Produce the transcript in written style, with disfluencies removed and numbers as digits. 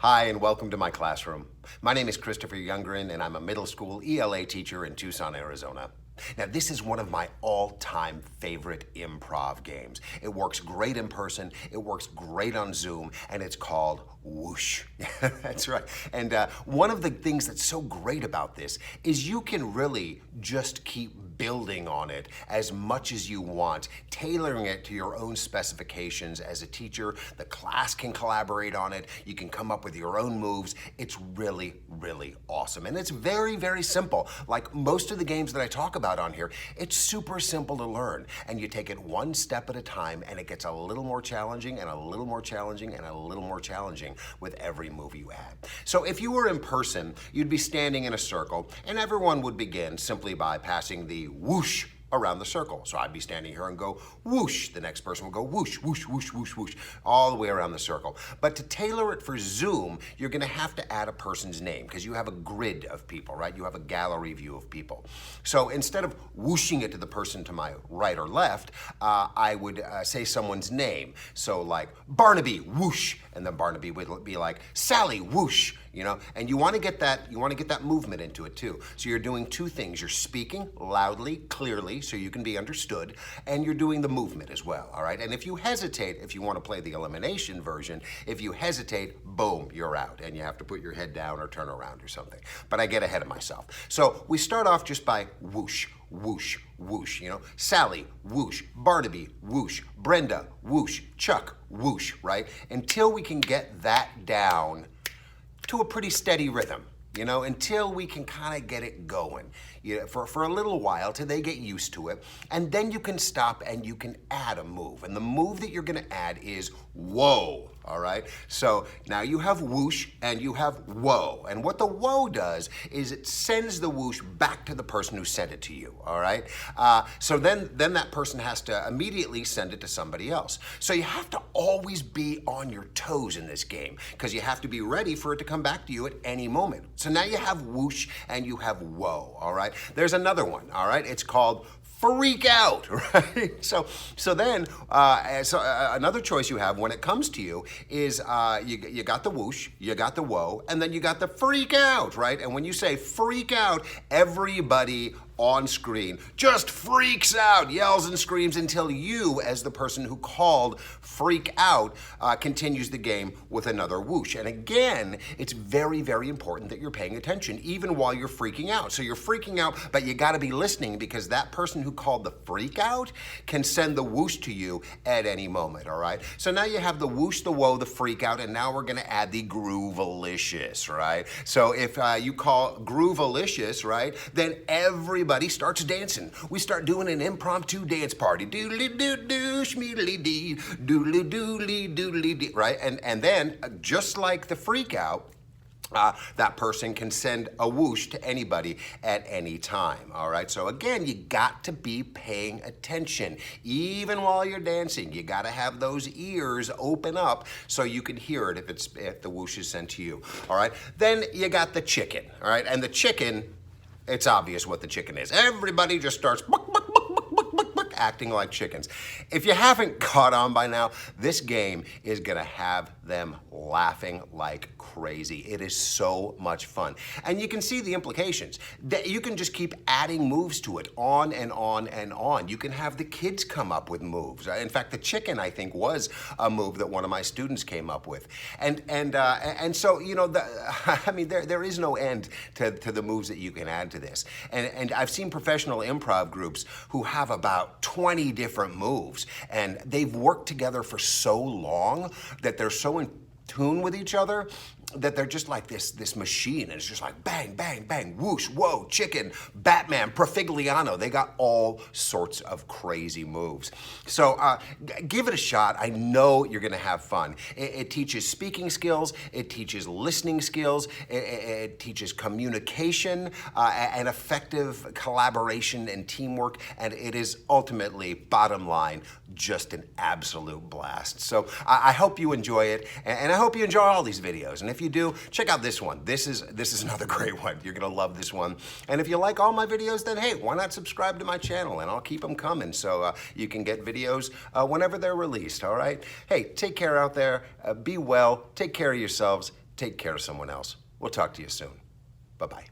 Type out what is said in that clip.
Hi, and welcome to my classroom. My name is Christopher Youngren, and I'm a middle school ELA teacher in Tucson, Arizona. Now, this is one of my all-time favorite improv games. It works great in person, it works great on Zoom, and it's called Woosh. That's right. And one of the things that's so great about this is you can really just keep building on it as much as you want, tailoring it to your own specifications as a teacher. The class can collaborate on it. You can come up with your own moves. It's really, really awesome. And it's very, very simple. Like most of the games that I talk about on here, it's super simple to learn. And you take it one step at a time, and it gets a little more challenging and a little more challenging and a little more challenging with every move you add. So if you were in person, you'd be standing in a circle, and everyone would begin simply by passing the whoosh around the circle. So I'd be standing here and go whoosh. The next person will go whoosh, whoosh, whoosh, whoosh, whoosh, all the way around the circle. But to tailor it for Zoom, you're gonna have to add a person's name because you have a grid of people, right? You have a gallery view of people. So instead of whooshing it to the person to my right or left, I would say someone's name. So like Barnaby, whoosh, and then Barnaby would be like Sally, whoosh. You know, and you want to get that movement into it too. So you're doing two things. You're speaking loudly, clearly, so you can be understood, and you're doing the movement as well, all right? And if you hesitate, if you want to play the elimination version, if you hesitate, boom, you're out, and you have to put your head down or turn around or something. But I get ahead of myself. So we start off just by whoosh, whoosh, whoosh, you know? Sally, whoosh, Barnaby, whoosh, Brenda, whoosh, Chuck, whoosh, right? Until we can get that down to a pretty steady rhythm, you know, until we can kind of get it going, you know, for a little while till they get used to it. And then you can stop and you can add a move. And the move that you're gonna add is whoa, all right? So now you have whoosh and you have whoa. And what the whoa does is it sends the whoosh back to the person who sent it to you, all right? So then that person has to immediately send it to somebody else. So you have to always be on your toes in this game because you have to be ready for it to come back to you at any moment. So now you have whoosh and you have whoa, all right? There's another one, all right? It's called freak out, right? So then another choice you have when it comes to you is you got the whoosh, you got the whoa, and then you got the freak out, right? And when you say freak out, everybody on screen just freaks out, yells and screams until you, as the person who called freak out, continues the game with another whoosh. And again, it's very, very important that you're paying attention even while you're freaking out. So you're freaking out, but you gotta be listening because that person who called the freak out can send the whoosh to you at any moment, all right? So now you have the whoosh, the whoa, the freak out, and now we're gonna add the groovalicious, right? So if you call groovalicious, right, then everybody starts dancing. We start doing an impromptu dance party. Doodly doo doo, schmeedly dee, doodly doodly doodly dee, right? And then, just like the freak out, that person can send a whoosh to anybody at any time, all right? So again, you got to be paying attention. Even while you're dancing, you gotta have those ears open up so you can hear it if the whoosh is sent to you, all right? Then you got the chicken, all right? And the chicken, it's obvious what the chicken is. Everybody just starts acting like chickens. If you haven't caught on by now, this game is gonna have them laughing like crazy. It is so much fun. And you can see the implications. You can just keep adding moves to it on and on and on. You can have the kids come up with moves. In fact, the chicken, I think, was a move that one of my students came up with. And so, you know, I mean, there is no end to the moves that you can add to this. And I've seen professional improv groups who have about 20 different moves, and they've worked together for so long that they're so in tune with each other that they're just like this machine, and it's just like bang, bang, bang, whoosh, whoa, chicken, Batman, Profigliano. They got all sorts of crazy moves. So give it a shot. I know you're gonna have fun. It teaches speaking skills, it teaches listening skills, it teaches communication and effective collaboration and teamwork, and it is ultimately, bottom line, just an absolute blast. So I hope you enjoy it, and I hope you enjoy all these videos. And if you do, check out this one. This is another great one. You're gonna love this one. And if you like all my videos, then hey, why not subscribe to my channel, and I'll keep them coming so you can get videos whenever they're released, all right? Hey, take care out there. Be well. Take care of yourselves. take care of someone else. We'll talk to you soon. Bye-bye.